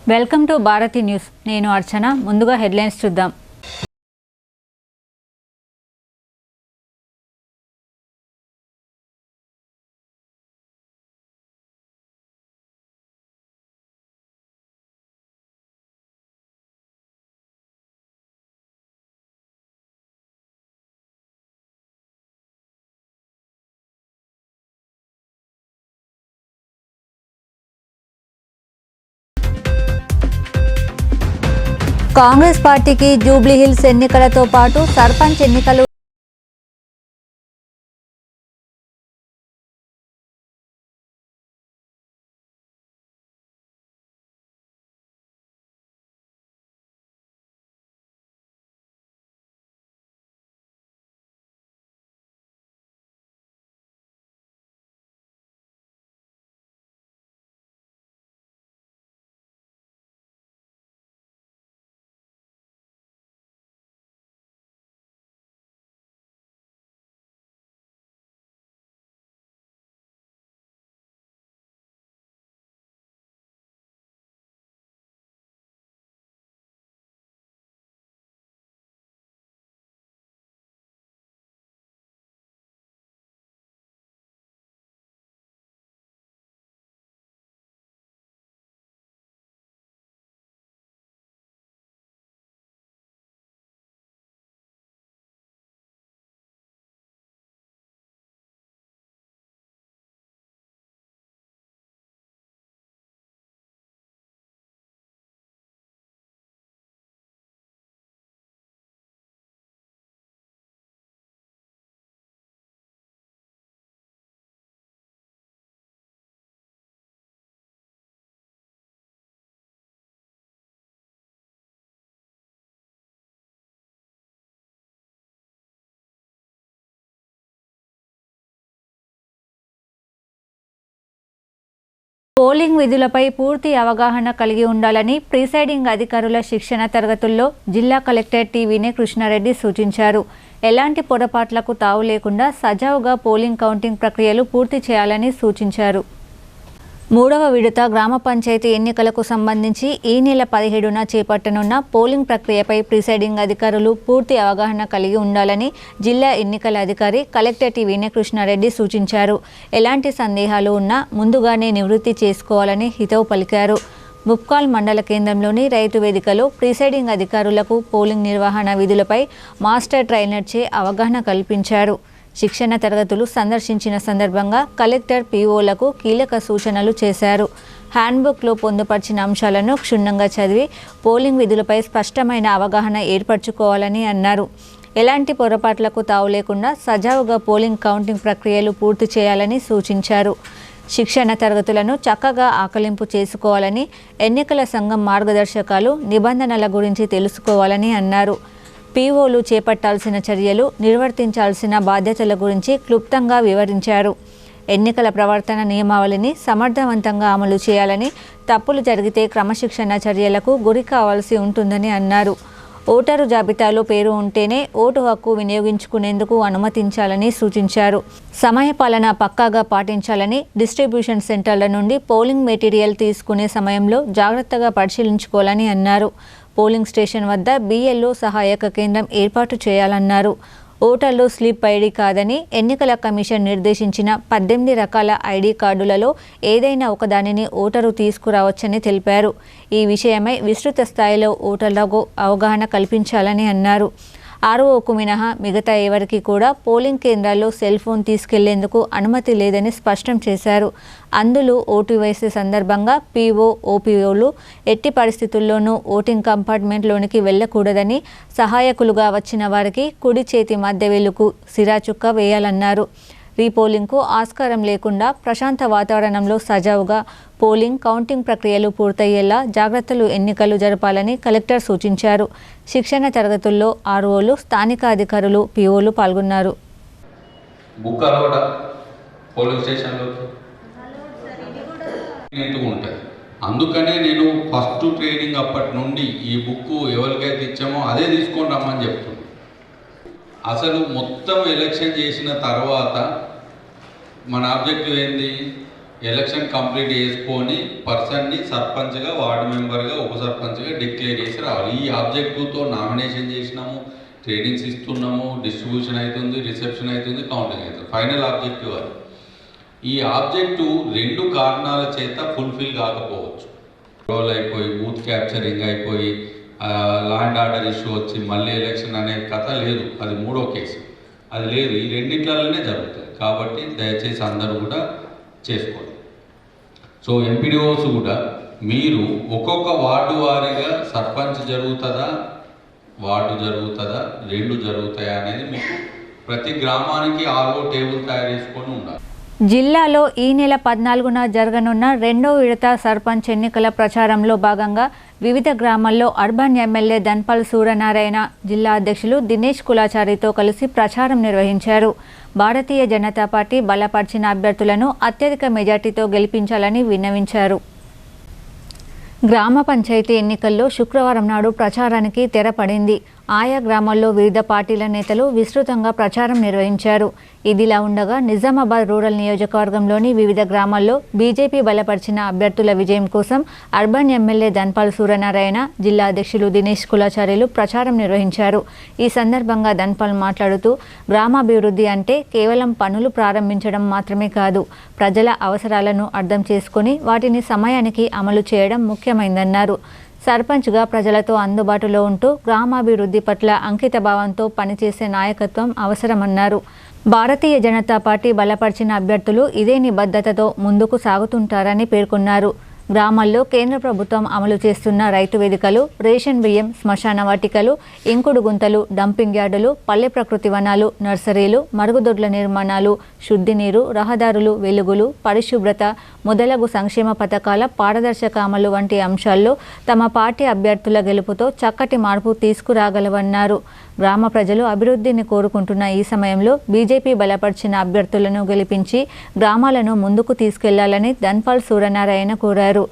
Welcome to Bharati news. నేను అర్చన. ముందుగా headlines చూద్దాం. కాంగ్రెస్ పార్టీకి జూబ్లీహిల్స్ ఎన్నికలతో పాటు సర్పంచ్ ఎన్నికలు పోలింగ్ విధులపై పూర్తి అవగాహన కలిగి ఉండాలని ప్రిసైడింగ్ అధికారుల శిక్షణ తరగతుల్లో జిల్లా కలెక్టర్ టి వినయకృష్ణారెడ్డి సూచించారు. ఎలాంటి పొరపాట్లకు తావు లేకుండా సజావుగా పోలింగ్ కౌంటింగ్ ప్రక్రియలు పూర్తి చేయాలని సూచించారు. మూడవ విడత గ్రామ పంచాయతీ ఎన్నికలకు సంబంధించి ఈ నెల 17న చేపట్టనున్న పోలింగ్ ప్రక్రియపై ప్రిసైడింగ్ అధికారులు పూర్తి అవగాహన కలిగి ఉండాలని జిల్లా ఎన్నికల అధికారి కలెక్టర్ టి వినయకృష్ణారెడ్డి సూచించారు. ఎలాంటి సందేహాలు ఉన్నా ముందుగానే నివృత్తి చేసుకోవాలని హితవు పలికారు. ముప్కాల్ మండల కేంద్రంలోని రైతు వేదికలో ప్రిసైడింగ్ అధికారులకు పోలింగ్ నిర్వహణ విధులపై మాస్టర్ ట్రైనర్చే అవగాహన కల్పించారు. శిక్షణ తరగతులు సందర్శించిన సందర్భంగా కలెక్టర్ పీఓలకు కీలక సూచనలు చేశారు. హ్యాండ్బుక్లో పొందుపరిచిన అంశాలను క్షుణ్ణంగా చదివి పోలింగ్ విధులపై స్పష్టమైన అవగాహన ఏర్పరచుకోవాలని అన్నారు. ఎలాంటి పొరపాట్లకు తావు లేకుండా సజావుగా పోలింగ్ కౌంటింగ్ ప్రక్రియలు పూర్తి చేయాలని సూచించారు. శిక్షణ తరగతులను చక్కగా ఆకలింపు చేసుకోవాలని, ఎన్నికల సంఘం మార్గదర్శకాలు, నిబంధనల గురించి తెలుసుకోవాలని అన్నారు. పీఓలు చేపట్టాల్సిన చర్యలు, నిర్వర్తించాల్సిన బాధ్యతల గురించి క్లుప్తంగా వివరించారు. ఎన్నికల ప్రవర్తన నియమావళిని సమర్థవంతంగా అమలు చేయాలని, తప్పులు జరిగితే క్రమశిక్షణ చర్యలకు గురి కావాల్సి ఉంటుందని అన్నారు. ఓటరు జాబితాలో పేరు ఉంటేనే ఓటు హక్కు వినియోగించుకునేందుకు అనుమతించాలని సూచించారు. సమయపాలన పక్కాగా పాటించాలని, డిస్ట్రిబ్యూషన్ సెంటర్ల నుండి పోలింగ్ మెటీరియల్ తీసుకునే సమయంలో జాగ్రత్తగా పరిశీలించుకోవాలని అన్నారు. పోలింగ్ స్టేషన్ వద్ద BLO సహాయక కేంద్రం ఏర్పాటు చేయాలన్నారు. ఓటర్లు స్లిప్ ఐడి కాదని ఎన్నికల కమిషన్ నిర్దేశించిన 18 రకాల ఐడి కార్డులలో ఏదైనా ఒకదానిని ఓటరు తీసుకురావచ్చని తెలిపారు. ఈ విషయమై విస్తృత స్థాయిలో ఓటర్లకు అవగాహన కల్పించాలని అన్నారు. ROకు మినహా మిగతా ఎవరికి కూడా పోలింగ్ కేంద్రాల్లో సెల్ ఫోన్ తీసుకెళ్లేందుకు అనుమతి లేదని స్పష్టం చేశారు. అందులో ఓటు వేసే సందర్భంగా PO, OPOలు ఎట్టి పరిస్థితుల్లోనూ ఓటింగ్ కంపార్ట్మెంట్లోనికి వెళ్లకూడదని, సహాయకులుగా వచ్చిన వారికి కుడి చేతి మధ్య వేలుకు సిరాచుక్క వేయాలన్నారు. రీపోలింగ్కు ఆస్కారం లేకుండా ప్రశాంత వాతావరణంలో సజావుగా పోలింగ్, కౌంటింగ్ ప్రక్రియలు పూర్తయ్యేలా జాగ్రత్తలు ఎన్నికలు జరపాలని కలెక్టర్ సూచించారు. శిక్షణ తరగతుల్లో ROలు, స్థానిక అధికారులు, POలు పాల్గొన్నారు. అందుకనే నేను ఫస్ట్ ట్రైనింగ్ అప్పటి నుండి ఈ బుక్ ఎవరికైతే ఇచ్చామో అదే తీసుకొని రమ్మని చెప్తున్నాను. అసలు మొత్తం ఎలక్షన్ చేసిన తర్వాత మన ఆబ్జెక్టివ్ ఏంది? ఎలక్షన్ కంప్లీట్ చేసుకొని పర్సన్ని సర్పంచ్గా, వార్డు మెంబర్గా, ఉప సర్పంచ్గా డిక్లేర్ చేసి రావాలి. ఈ ఆబ్జెక్టివ్తో నామినేషన్ చేసినాము, ట్రేడింగ్స్ ఇస్తున్నాము, డిస్ట్రిబ్యూషన్ అవుతుంది, రిసెప్షన్ అవుతుంది, కౌంటింగ్ అవుతుంది. ఫైనల్ ఆబ్జెక్టివ్ అది. ఈ ఆబ్జెక్టివ్ 2 కారణాల చేత ఫుల్ఫిల్ కాకపోవచ్చు. రోల్ అయిపోయి, బూత్ క్యాప్చరింగ్ అయిపోయి, లా అండ్ ఆర్డర్ ఇష్యూ వచ్చి మళ్ళీ ఎలక్షన్ అనే కథ లేదు. అది 3వ కేసు. అది లేదు. ఈ రెండిట్లలోనే జరుగుతుంది. కాబట్టి దయచేసి అందరూ కూడా చేసుకోండి. సో ఎంపీడీఓస్ కూడా మీరు ఒక్కొక్క వార్డు వారీగా సర్పంచ్ జరుగుతుందా, వార్డు జరుగుతుందా, 2 జరుగుతాయా అనేది మీకు ప్రతి గ్రామానికి ఆర్ఓ టేబుల్ తయారు చేసుకొని ఉండాలి. జిల్లాలో ఈ నెల 14న జరగనున్న 2వ విడత సర్పంచ్ ఎన్నికల ప్రచారంలో భాగంగా వివిధ గ్రామాల్లో అర్బన్ ఎమ్మెల్యే ధన్పాల్ సూర్యనారాయణ, జిల్లా అధ్యక్షులు దినేష్ కులాచారితో కలిసి ప్రచారం నిర్వహించారు. భారతీయ జనతా పార్టీ బలపరిచిన అభ్యర్థులను అత్యధిక మెజార్టీతో గెలిపించాలని విన్నవించారు. గ్రామ పంచాయతీ ఎన్నికల్లో శుక్రవారం నాడు ప్రచారానికి తెరపడింది. ఆయా గ్రామాల్లో వివిధ పార్టీల నేతలు విస్తృతంగా ప్రచారం నిర్వహించారు. ఇదిలా ఉండగా నిజామాబాద్ రూరల్ నియోజకవర్గంలోని వివిధ గ్రామాల్లో బీజేపీ బలపరిచిన అభ్యర్థుల విజయం కోసం అర్బన్ ఎమ్మెల్యే ధన్పాల్ సూర్యనారాయణ, జిల్లా అధ్యక్షులు దినేష్ కులాచార్యులు ప్రచారం నిర్వహించారు. ఈ సందర్భంగా ధన్పాల్ మాట్లాడుతూ, గ్రామాభివృద్ధి అంటే కేవలం పనులు ప్రారంభించడం మాత్రమే కాదు, ప్రజల అవసరాలను అర్థం చేసుకుని వాటిని సమయానికి అమలు చేయడం ముఖ్యమైందన్నారు. సర్పంచ్గా ప్రజలతో అందుబాటులో ఉంటూ గ్రామాభివృద్ధి పట్ల అంకితభావంతో పనిచేసే నాయకత్వం అవసరమన్నారు. భారతీయ జనతా పార్టీ బలపరిచిన అభ్యర్థులు ఇదే నిబద్ధతతో ముందుకు సాగుతుంటారని పేర్కొన్నారు. గ్రామాల్లో కేంద్ర ప్రభుత్వం అమలు చేస్తున్న రైతు వేదికలు, రేషన్ బియ్యం, శ్మశాన వాటికలు, ఇంకుడు గుంతలు, డంపింగ్ యార్డులు, పల్లె ప్రకృతి వనాలు, నర్సరీలు, మరుగుదొడ్ల నిర్మాణాలు, శుద్ధి నీరు, రహదారులు, వెలుగులు, పరిశుభ్రత మొదలగు సంక్షేమ పథకాల పారదర్శక అమలు వంటి అంశాల్లో తమ పార్టీ అభ్యర్థుల గెలుపుతో చక్కటి మార్పు తీసుకురాగలవన్నారు. గ్రామ ప్రజలు అభివృద్ధిని కోరుకుంటున్న ఈ సమయంలో బీజేపీ బలపరిచిన అభ్యర్థులను గెలిపించి గ్రామాలను ముందుకు తీసుకెళ్లాలని ధన్పాల్ సూర్యనారాయణ కోరారు.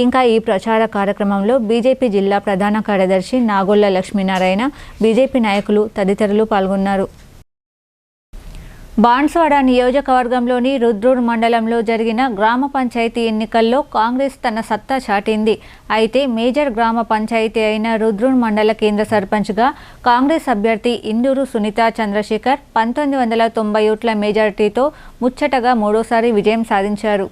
ఇంకా ఈ ప్రచార కార్యక్రమంలో బీజేపీ జిల్లా ప్రధాన కార్యదర్శి నాగొల్ల లక్ష్మీనారాయణ, బీజేపీ నాయకులు తదితరులు పాల్గొన్నారు. బాన్స్వాడ నియోజకవర్గంలోని రుద్రూర్ మండలంలో జరిగిన గ్రామ పంచాయతీ ఎన్నికల్లో కాంగ్రెస్ తన సత్తా చాటింది. అయితే మేజర్ గ్రామ పంచాయతీ అయిన రుద్రూర్ మండల కేంద్ర సర్పంచ్గా కాంగ్రెస్ అభ్యర్థి ఇందూరు సునీత చంద్రశేఖర్ 1990 ఓట్ల మెజారిటీతో ముచ్చటగా 3వసారి విజయం సాధించారు.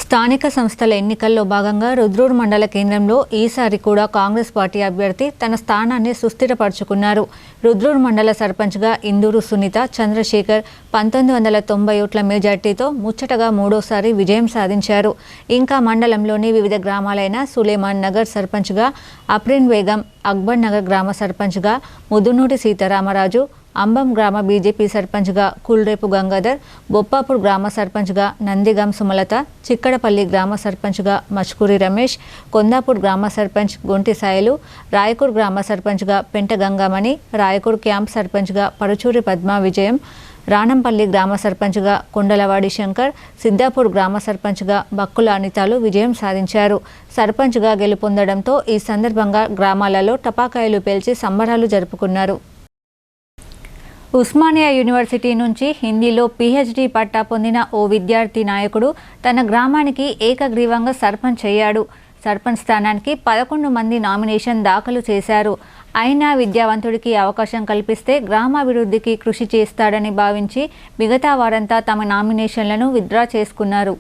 స్థానిక సంస్థల ఎన్నికల్లో భాగంగా రుద్రూర్ మండల కేంద్రంలో ఈసారి కూడా కాంగ్రెస్ పార్టీ అభ్యర్థి తన స్థానాన్ని సుస్థిరపరుచుకున్నారు. రుద్రూర్ మండల సర్పంచ్గా ఇందూరు సునీత చంద్రశేఖర్ 1990 ఓట్ల మెజార్టీతో ముచ్చటగా 3వసారి విజయం సాధించారు. ఇంకా మండలంలోని వివిధ గ్రామాలైన సులేమాన్ నగర్ సర్పంచ్గా అప్రిన్ బేగం, అక్బర్ నగర్ గ్రామ సర్పంచ్గా ముదునూటి సీతారామరాజు, అంబం గ్రామ బీజేపీ సర్పంచ్గా కుల్రేపు గంగాధర్, బొప్పాపూర్ గ్రామ సర్పంచ్గా నందిగాం సుమలత, చిక్కడపల్లి గ్రామ సర్పంచ్గా మచ్కూరి రమేష్, కొందాపూర్ గ్రామ సర్పంచ్ గొంటి సాయలు, రాయకూర్ గ్రామ సర్పంచ్గా పెంట గంగామణి, రాయకూర్ క్యాంప్ సర్పంచ్గా పరుచూరి పద్మా విజయం, రానంపల్లి గ్రామ సర్పంచ్గా కొండలవాడి శంకర్, సిద్దాపూర్ గ్రామ సర్పంచ్గా బక్కుల అనితాలు విజయం సాధించారు. సర్పంచ్గా గెలుపొందడంతో ఈ సందర్భంగా గ్రామాలలో టపాకాయలు పేల్చి సంబరాలు జరుపుకున్నారు. ఉస్మానియా యూనివర్సిటీ నుంచి హిందీలో పీహెచ్డీ పట్టా పొందిన ఓ విద్యార్థి నాయకుడు తన గ్రామానికి ఏకగ్రీవంగా సర్పంచ్ అయ్యాడు. సర్పంచ్ స్థానానికి 11 మంది నామినేషన్ దాఖలు చేశారు. అయినా విద్యావంతుడికి అవకాశం కల్పిస్తే గ్రామాభివృద్ధికి కృషి చేస్తాడని భావించి మిగతా వారంతా తమ నామినేషన్లను విత్డ్రా చేసుకున్నారు.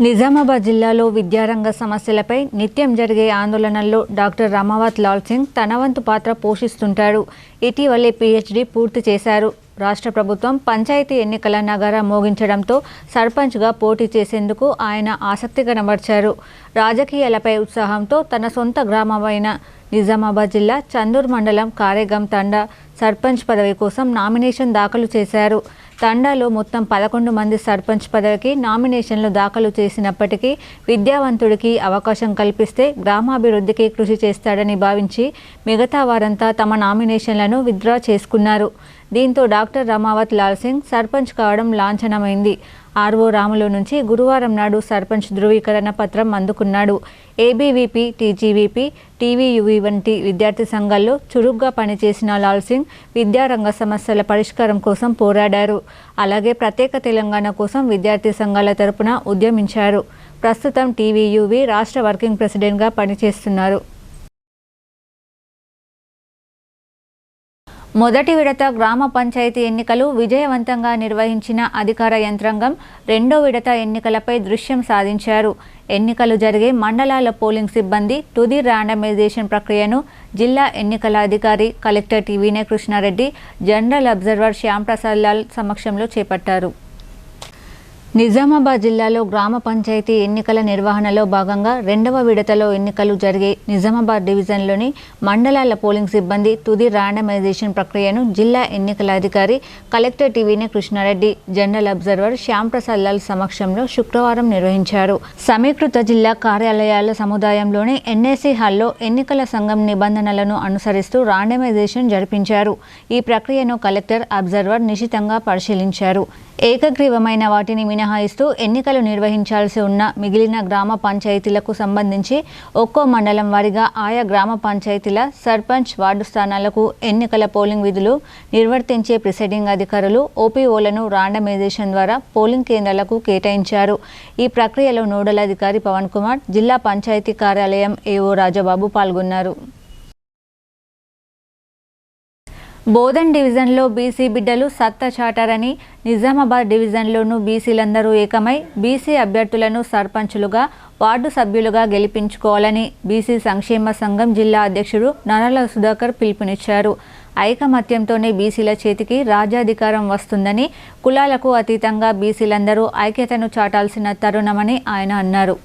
నిజామాబాద్ జిల్లాలో విద్యారంగ సమస్యలపై నిత్యం జరిగే ఆందోళనల్లో డాక్టర్ రమావత్ లాల్ సింగ్ తన వంతు పాత్ర పోషిస్తుంటాడు. ఇటీవలే పీహెచ్డీ పూర్తి చేశారు. రాష్ట్ర ప్రభుత్వం పంచాయతీ ఎన్నికల నగారా మోగించడంతో సర్పంచ్గా పోటీ చేసేందుకు ఆయన ఆసక్తి కనబర్చారు. రాజకీయాలపై ఉత్సాహంతో తన సొంత గ్రామమైన నిజామాబాద్ జిల్లా చందూర్ మండలం కారేగాం తండా సర్పంచ్ పదవి కోసం నామినేషన్ దాఖలు చేశారు. తండాలో మొత్తం 11 మంది సర్పంచ్ పదవికి నామినేషన్లు దాఖలు చేసినప్పటికీ విద్యావంతుడికి అవకాశం కల్పిస్తే గ్రామాభివృద్ధికి కృషి చేస్తాడని భావించి మిగతా వారంతా తమ నామినేషన్లను విత్డ్రా చేసుకున్నారు. దీంతో డాక్టర్ రమావత్ లాల్ సింగ్ సర్పంచ్ కావడం లాంఛనమైంది. ఆర్ఓ రాములు నుంచి గురువారం నాడు సర్పంచ్ ధృవీకరణ పత్రం అందుకున్నాడు. ఏబీవీపీ, టీజీవీపీ, టీవీయూవీ వంటి విద్యార్థి సంఘాల్లో చురుగ్గా పనిచేసిన లాల్ సింగ్ విద్యారంగ సమస్యల పరిష్కారం కోసం పోరాడారు. అలాగే ప్రత్యేక తెలంగాణ కోసం విద్యార్థి సంఘాల తరపున ఉద్యమించారు. ప్రస్తుతం టీవీయూవీ రాష్ట్ర వర్కింగ్ ప్రెసిడెంట్గా పనిచేస్తున్నారు. మొదటి విడత గ్రామ పంచాయతీ ఎన్నికలు విజయవంతంగా నిర్వహించిన అధికార యంత్రాంగం రెండో విడత ఎన్నికలపై దృశ్యం సాధించారు. ఎన్నికలు జరిగే మండలాల పోలింగ్ సిబ్బంది తుది ర్యాండమైజేషన్ ప్రక్రియను జిల్లా ఎన్నికల అధికారి collector T Vinay Krishna Reddy, general observer Shyam Prasad Lal సమక్షంలో చేపట్టారు. నిజామాబాద్ జిల్లాలో గ్రామ పంచాయతీ ఎన్నికల నిర్వహణలో భాగంగా రెండవ విడతలో ఎన్నికలు జరిగే నిజామాబాద్ డివిజన్లోని మండలాల పోలింగ్ సిబ్బంది తుది ర్యాండమైజేషన్ ప్రక్రియను జిల్లా ఎన్నికల అధికారి collector T Vinay Krishna Reddy, general observer Shyam Prasad Lal సమక్షంలో శుక్రవారం నిర్వహించారు. సమీకృత జిల్లా కార్యాలయాల సముదాయంలోని ఎన్ఏసీ హాల్లో ఎన్నికల సంఘం నిబంధనలను అనుసరిస్తూ ర్యాండమైజేషన్ జరిపించారు. ఈ ప్రక్రియను కలెక్టర్, అబ్జర్వర్ నిశితంగా పరిశీలించారు. ఏకగ్రీవమైన వాటిని మినహాయిస్తూ ఎన్నికలు నిర్వహించాల్సి ఉన్న మిగిలిన గ్రామ పంచాయతీలకు సంబంధించి ఒక్కో మండలం వారీగా ఆయా గ్రామ పంచాయతీల సర్పంచ్, వార్డు స్థానాలకు ఎన్నికల పోలింగ్ విధులు నిర్వర్తించే ప్రిసైడింగ్ అధికారులు, ఓపీఓలను ర్యాండమైజేషన్ ద్వారా పోలింగ్ కేంద్రాలకు కేటాయించారు. ఈ ప్రక్రియలో నోడల్ అధికారి పవన్ కుమార్, జిల్లా పంచాయతీ కార్యాలయం ఏఓ రాజబాబు పాల్గొన్నారు. బోధన్ డివిజన్లో బీసీ బిడ్డలు సత్తా చాటారని, నిజామాబాద్ డివిజన్లోనూ బీసీలందరూ ఏకమై బీసీ అభ్యర్థులను సర్పంచులుగా, వార్డు సభ్యులుగా గెలిపించుకోవాలని బీసీ సంక్షేమ సంఘం జిల్లా అధ్యక్షుడు నరాల సుధాకర్ పిలుపునిచ్చారు. ఐకమత్యంతోనే బీసీల చేతికి రాజ్యాధికారం వస్తుందని, కులాలకు అతీతంగా బీసీలందరూ ఐక్యతను చాటాల్సిన తరుణమని ఆయన అన్నారు.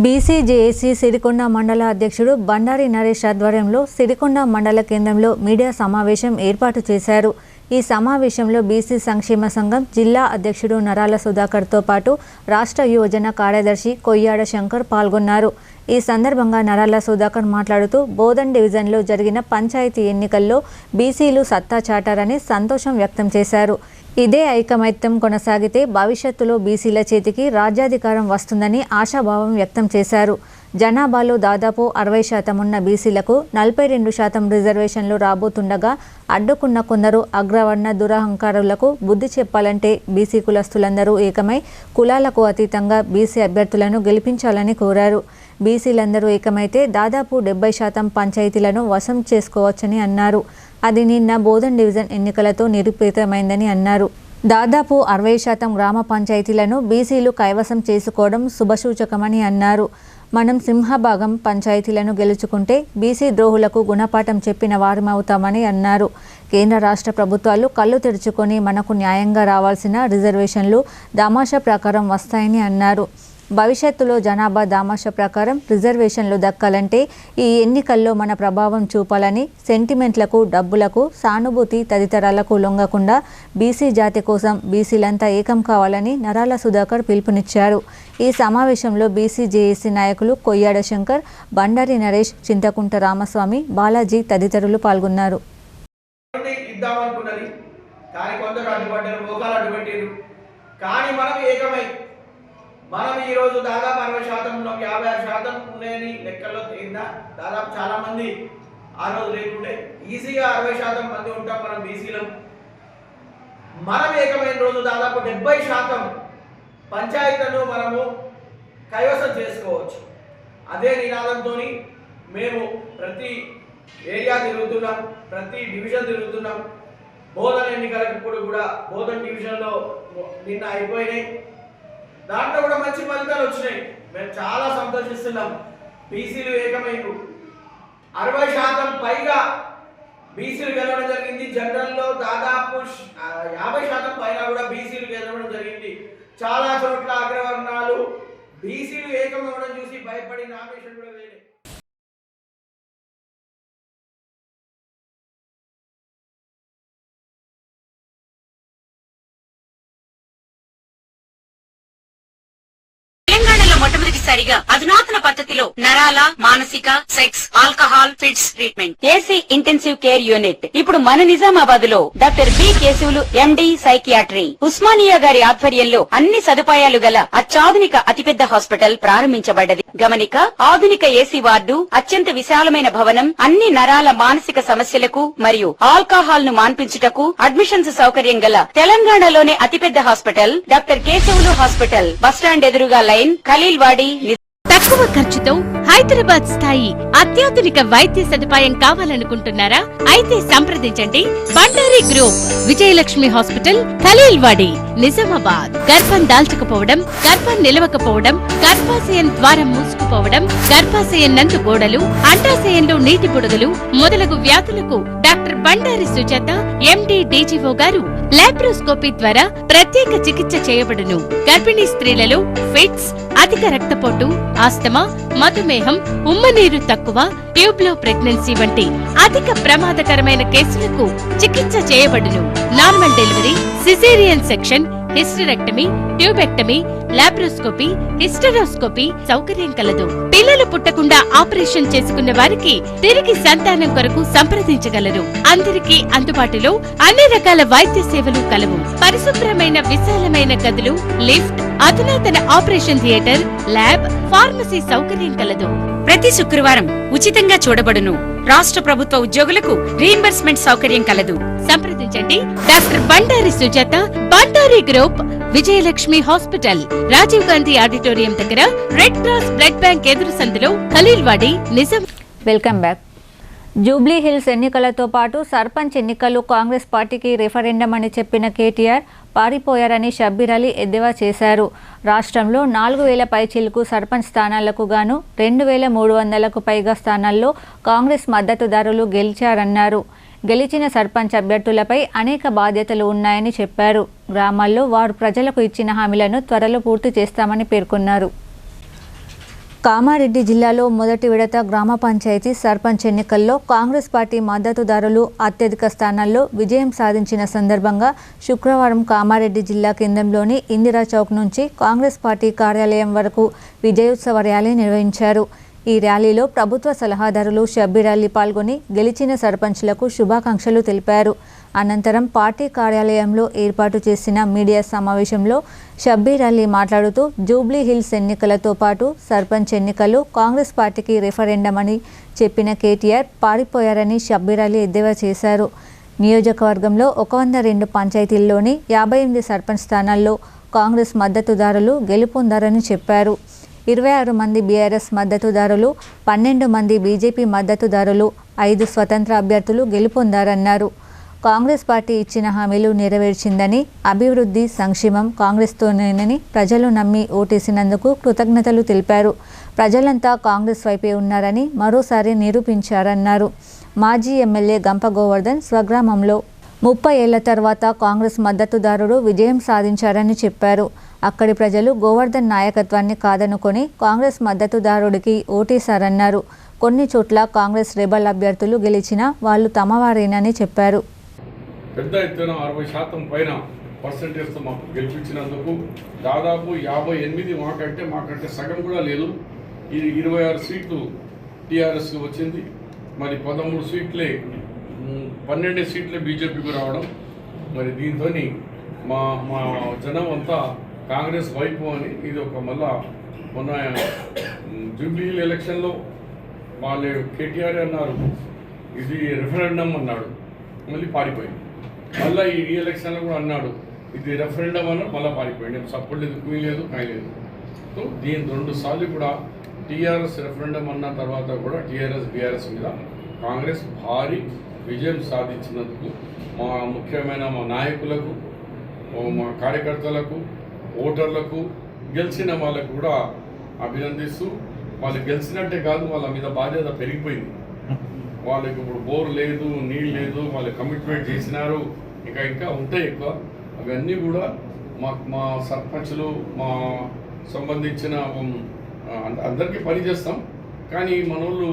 బీసీజేఏసీ సిరికొండ మండల అధ్యక్షుడు బండారి నరేష్ ఆధ్వర్యంలో సిరికొండ మండల కేంద్రంలో మీడియా సమావేశం ఏర్పాటు చేశారు. ఈ సమావేశంలో బీసీ సంక్షేమ సంఘం జిల్లా అధ్యక్షుడు నరాల సుధాకర్తో పాటు రాష్ట్ర యువజన కార్యదర్శి కొయ్యాడ శంకర్ పాల్గొన్నారు. ఈ సందర్భంగా నరాల సుధాకర్ మాట్లాడుతూ బోధన్ డివిజన్లో జరిగిన పంచాయతీ ఎన్నికల్లో బీసీలు సత్తా చాటారని సంతోషం వ్యక్తం చేశారు. ఇదే ఐకమత్యం కొనసాగితే భవిష్యత్తులో బీసీల చేతికి రాజ్యాధికారం వస్తుందని ఆశాభావం వ్యక్తం చేశారు. జనాభాలో దాదాపు 60% ఉన్న బీసీలకు 42% రిజర్వేషన్లు రాబోతుండగా అడ్డుకున్న కొందరు అగ్రవర్ణ దురహంకారులకు బుద్ధి చెప్పాలంటే బీసీ కులస్తులందరూ ఏకమై కులాలకు అతీతంగా బీసీ అభ్యర్థులను గెలిపించాలని కోరారు. బీసీలందరూ ఏకమైతే దాదాపు 70% పంచాయతీలను వశం చేసుకోవచ్చని అన్నారు. అది నిన్న బోధన్ డివిజన్ ఎన్నికలతో నిరూపితమైందని అన్నారు. దాదాపు 60% గ్రామ పంచాయతీలను బీసీలు కైవసం చేసుకోవడం శుభసూచకమని అన్నారు. మనం సింహభాగం పంచాయతీలను గెలుచుకుంటే బీసీ ద్రోహులకు గుణపాఠం చెప్పిన వారమవుతామని అన్నారు. కేంద్ర రాష్ట్ర ప్రభుత్వాలు కళ్ళు తెరుచుకొని మనకు న్యాయంగా రావాల్సిన రిజర్వేషన్లు దామాషా ప్రకారం వస్తాయని అన్నారు. భవిష్యత్తులో జనాభా దామాషా ప్రకారం రిజర్వేషన్లు దక్కాలంటే ఈ ఎన్నికల్లో మన ప్రభావం చూపాలని, సెంటిమెంట్లకు, డబ్బులకు, సానుభూతి తదితరాలకు లొంగకుండా బీసీ జాతి కోసం బీసీలంతా ఏకం కావాలని నరాల సుధాకర్ పిలుపునిచ్చారు. ఈ సమావేశంలో బీసీజేఏసీ నాయకులు కొయ్యాడ శంకర్, బండారి నరేష్, చింతకుంట రామస్వామి, బాలాజీ తదితరులు పాల్గొన్నారు. మనం ఈరోజు దాదాపు 60% 56% ఉన్నాయని లెక్కల్లో తేలిందా? దాదాపు చాలా మంది ఆ రోజు లేకుంటే ఈజీగా 60% మంది ఉంటాం మనం బీసీలం. మనం ఏకమైన రోజు దాదాపు 70% పంచాయతీలను మనము కైవసం చేసుకోవచ్చు. అదే నినాదంతో మేము ప్రతి ఏరియా తిరుగుతున్నాం, ప్రతి డివిజన్ తిరుగుతున్నాం. బోధన్ ఎన్నికలకు ఇప్పుడు కూడా బోధన్ డివిజన్లో నిన్న అయిపోయినాయి. దాంట్లో కూడా మంచి ఫలితాలు వచ్చినాయి. మేము చాలా సంతోషిస్తున్నాం. బీసీలు ఏకమైనరు, 60% పైగా బీసీలు గెలవడం జరిగింది. జనరల్లో దాదాపు 50% పైన కూడా బీసీలు గెలవడం జరిగింది. చాలా చోట్ల అగ్రవర్ణాలు బీసీలు ఏకమవడం చూసి భయపడి నామినేషన్ కూడా వేయలేదు. తప్పనిసరిగా అధునాతన పద్ధతిలో నరాల, మానసిక, sex, alcohol, fits treatment. AC intensive care unit ఇప్పుడు మన నిజామాబాద్ లో doctor B Keshavulu MD psychiatry Osmania గారి ఆధ్వర్యంలో అన్ని సదుపాయాలు గల అత్యాధునిక అతిపెద్ద హాస్పిటల్ ప్రారంభించబడ్డది. గమనిక, ఆధునిక ఏసీ వార్డు, అత్యంత విశాలమైన భవనం, అన్ని నరాల మానసిక సమస్యలకు మరియు ఆల్కహాల్ ను మాన్పించుటకు అడ్మిషన్స్ సౌకర్యం గల తెలంగాణలోనే అతిపెద్ద hospital doctor Keshavulu hospital. Bus stand ఎదురుగా లైన్, ఖలీల్వాడి. తక్కువ ఖర్చుతో హైదరాబాద్ స్థాయి అత్యాధునిక వైద్య సదుపాయం కావాలనుకుంటున్నారా? అయితే సంప్రదించండి బండారి గ్రూప్, విజయలక్ష్మి హాస్పిటల్, ఖలీల్వాడి, నిజామాబాద్. గర్భం దాల్చకపోవడం, గర్భం నిలవకపోవడం, గర్భాశయం ద్వారం మూసుకుపోవడం, గర్భాశయం నందు గోడలు, అండాశయంలో నీటి బుడగలు మొదలగు వ్యాధులకు డాక్టర్ బండారి సుజాత ఎండి డీజీఓ గారు లాప్రోస్కోపీ ద్వారా ప్రత్యేక చికిత్స చేయబడును. గర్భిణీ స్త్రీలలో ఫిట్స్, అధిక రక్తపోటు, ఆస్తమా, మధుమేహం, ఉమ్మనీరు తక్కువ, ట్యూబ్లో ప్రెగ్నెన్సీ వంటి అధిక ప్రమాదకరమైన కేసులకు చికిత్స చేయబడును. Normal delivery, caesarean section, hysterectomy, tubectomy, laparoscopy, hysteroscopy సౌకర్యం కలదు. పిల్లలు పుట్టకుండా ఆపరేషన్ చేసుకున్న వారికి తిరిగి సంతానం కొరకు సంప్రదించగలరు. అందరికీ అందుబాటులో అన్ని రకాల వైద్య సేవలు కలవు. పరిశుభ్రమైన విశాలమైన గదులు, లిఫ్ట్, అధునాతన ఆపరేషన్ థియేటర్, ల్యాబ్, ఫార్మసీ సౌకర్యం కలదు. ప్రతి శుక్రవారం ఉచితంగా చూడబడును. రాష్ట్ర ప్రభుత్వ ఉద్యోగులకు రీయింబర్స్మెంట్ సౌకర్యం కలదు. సంప్రదించండి doctor Bandari Sujatha, Bandari group, Vijayalakshmi hospital, Rajiv Gandhi auditorium దగ్గర, రెడ్ క్రాస్ బ్లడ్ బ్యాంక్ ఎదురు సందులో, ఖలీల్వాడి, నిజాం. Welcome back. జూబ్లీ హిల్స్ ఎన్నికలతో పాటు సర్పంచ్ ఎన్నికలు కాంగ్రెస్ పార్టీకి రెఫరెండం అని చెప్పిన కేటీఆర్ పారిపోయారని షబ్బీర్ అలీ ఎద్దేవా చేశారు. రాష్ట్రంలో 4000 పైచిలుకు సర్పంచ్ స్థానాలకు గాను 2300కు పైగా స్థానాల్లో కాంగ్రెస్ మద్దతుదారులు గెలిచారన్నారు. గెలిచిన సర్పంచ్ అభ్యర్థులపై అనేక బాధ్యతలు ఉన్నాయని చెప్పారు. గ్రామాల్లో వారు ప్రజలకు ఇచ్చిన హామీలను త్వరలో పూర్తి చేస్తామని పేర్కొన్నారు. కామారెడ్డి జిల్లాలో మొదటి విడత గ్రామ పంచాయతీ సర్పంచ్ ఎన్నికల్లో కాంగ్రెస్ పార్టీ మద్దతుదారులు అత్యధిక స్థానాల్లో విజయం సాధించిన సందర్భంగా శుక్రవారం కామారెడ్డి జిల్లా కేంద్రంలోని ఇందిరా చౌక్ నుంచి కాంగ్రెస్ పార్టీ కార్యాలయం వరకు విజయోత్సవ ర్యాలీ నిర్వహించారు. ఈ ర్యాలీలో ప్రభుత్వ సలహాదారులు షబ్బీర్ అలీ పాల్గొని గెలిచిన సర్పంచ్లకు శుభాకాంక్షలు తెలిపారు. అనంతరం పార్టీ కార్యాలయంలో ఏర్పాటు చేసిన మీడియా సమావేశంలో షబ్బీర్ అలీ మాట్లాడుతూ జూబ్లీ హిల్స్ ఎన్నికలతో పాటు సర్పంచ్ ఎన్నికలు కాంగ్రెస్ పార్టీకి రెఫరెండం అని చెప్పిన కేటీఆర్ పారిపోయారని షబ్బీర్ అలీ ఎద్దేవా చేశారు. నియోజకవర్గంలో 102 పంచాయతీల్లోని 58 సర్పంచ్ స్థానాల్లో కాంగ్రెస్ మద్దతుదారులు గెలుపొందారని చెప్పారు. 26 మంది బీఆర్ఎస్ మద్దతుదారులు, 12 మంది బీజేపీ మద్దతుదారులు, 5 స్వతంత్ర అభ్యర్థులు గెలుపొందారన్నారు. కాంగ్రెస్ పార్టీ ఇచ్చిన హామీలు నెరవేర్చిందని, అభివృద్ధి, సంక్షేమం కాంగ్రెస్తోనేనని ప్రజలు నమ్మి ఓటేసినందుకు కృతజ్ఞతలు తెలిపారు. ప్రజలంతా కాంగ్రెస్ వైపే ఉన్నారని మరోసారి నిరూపించారన్నారు. మాజీ ఎమ్మెల్యే గంప గోవర్ధన్ స్వగ్రామంలో 30 ఏళ్ల తర్వాత కాంగ్రెస్ మద్దతుదారుడు విజయం సాధించారని చెప్పారు. అక్కడి ప్రజలు గోవర్ధన్ నాయకత్వాన్ని కాదనుకొని కాంగ్రెస్ మద్దతుదారుడికి ఓటేశారన్నారు. కొన్ని చోట్ల కాంగ్రెస్ రెబల్ అభ్యర్థులు గెలిచినా వాళ్ళు తమవారేనని చెప్పారు. పెద్ద ఎత్తున 60% పైన పర్సెంటేజ్తో మాకు గెలిపించినందుకు దాదాపు 58 మాకంటే సగం కూడా లేదు. ఇది 26 సీట్లు టీఆర్ఎస్కి వచ్చింది. మరి 13 సీట్లే 12 సీట్లే బీజేపీకి రావడం. మరి దీంతో మా మా జనం అంతా కాంగ్రెస్ వైపు అని ఇది ఒక మళ్ళా మొన్న జూబ్లీ హిల్ ఎలక్షన్లో వాళ్ళు కేటీఆర్ అన్నారు ఇది రెఫరెండం అన్నాడు, మళ్ళీ పారిపోయింది. మళ్ళీ ఈ ఎలక్షన్లో కూడా అన్నాడు ఇది రెఫరెండం అన్నాడు, మళ్ళీ పారిపోయింది. సపోర్ట్ లేదు, కుయి లేదు, కాయలేదు. సో దీని 2 సార్లు కూడా టీఆర్ఎస్ రెఫరెండం అన్న తర్వాత కూడా టీఆర్ఎస్ బీఆర్ఎస్ మీద కాంగ్రెస్ భారీ విజయం సాధించినందుకు మా ముఖ్యమైన మా నాయకులకు, మా కార్యకర్తలకు, ఓటర్లకు, గెలిచిన వాళ్ళకు కూడా అభినందిస్తూ, వాళ్ళు గెలిచినట్టే కాదు వాళ్ళ మీద బాధ్యత పెరిగిపోయింది. వాళ్ళకి ఇప్పుడు బోర్ లేదు, నీళ్ళు లేదు, వాళ్ళు కమిట్మెంట్ చేసినారు, ఇంకా ఉంటాయి ఎక్కువ. అవన్నీ కూడా మా సర్పంచ్లు, మా సంబంధించిన అందరికీ పని చేస్తాం. కానీ మనోళ్ళు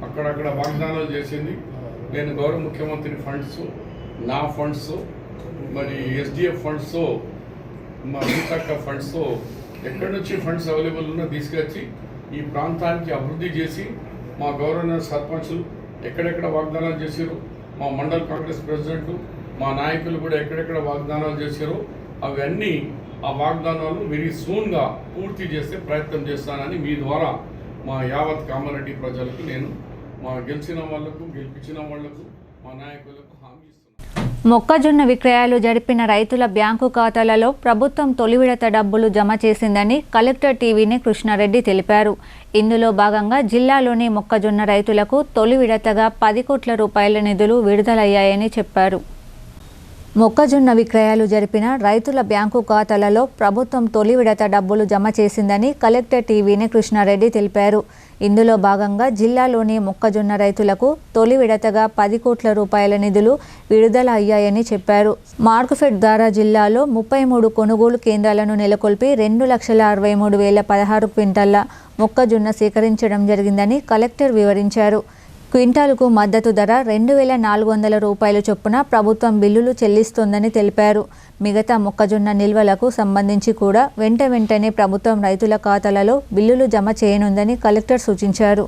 అక్కడక్కడ వాగ్దానాలు చేసింది. నేను గౌరవ ముఖ్యమంత్రి ఫండ్స్, నా ఫండ్స్, మరి ఎస్డిఎఫ్ ఫండ్స్, మా సీతక్క ఫండ్స్ ఎక్కడి నుంచి ఫండ్స్ అవైలబుల్ ఉన్నా తీసుకొచ్చి ఈ ప్రాంతానికి అభివృద్ధి చేసి మా గవర్నర్ సర్పంచులు ఎక్కడెక్కడ వాగ్దానాలు చేశారు, మా మండల్ కాంగ్రెస్ ప్రెసిడెంట్ మా నాయకులు కూడా ఎక్కడెక్కడ వాగ్దానాలు చేశారో అవన్నీ ఆ వాగ్దానాలు వెరీ సూన్గా పూర్తి చేసే ప్రయత్నం చేస్తానని మీ ద్వారా మా యావత్ కామారెడ్డి ప్రజలకు నేను మా గెలిచిన వాళ్లకు గెలిపించిన వాళ్లకు మా నాయకులకు హామీ ఇస్తున్నాను. మొక్కజొన్న విక్రయాలు జరిపిన రైతుల బ్యాంకు ఖాతాలలో ప్రభుత్వం తొలి విడత డబ్బులు జమ చేసిందని కలెక్టర్ టీవీని కృష్ణారెడ్డి తెలిపారు. ఇందులో భాగంగా జిల్లాలోని మొక్కజొన్న రైతులకు తొలి విడతగా 10 కోట్ల రూపాయల నిధులు విడుదలయ్యాయని చెప్పారు. మొక్కజొన్న విక్రయాలు జరిపిన రైతుల బ్యాంకు ఖాతాలలో ప్రభుత్వం తొలి విడత డబ్బులు జమ చేసిందని కలెక్టర్ టీవీని కృష్ణారెడ్డి తెలిపారు. ఇందులో భాగంగా జిల్లాలోని మొక్కజొన్న రైతులకు తొలి విడతగా 10 కోట్ల రూపాయల నిధులు విడుదల అయ్యాయని చెప్పారు. మార్కెఫెడ్ ద్వారా జిల్లాలో 33 కొనుగోలు కేంద్రాలను నెలకొల్పి 2,63,016 క్వింటాళ్ల మొక్కజొన్న సేకరించడం జరిగిందని కలెక్టర్ వివరించారు. క్వింటాలుకు మద్దతు ధర 2,400 రూపాయల చొప్పున ప్రభుత్వం బిల్లులు చెల్లిస్తోందని తెలిపారు. మిగతా మొక్కజొన్న నిల్వలకు సంబంధించి కూడా వెంటనే ప్రభుత్వం రైతుల ఖాతాలలో బిల్లులు జమ చేయనుందని కలెక్టర్ సూచించారు.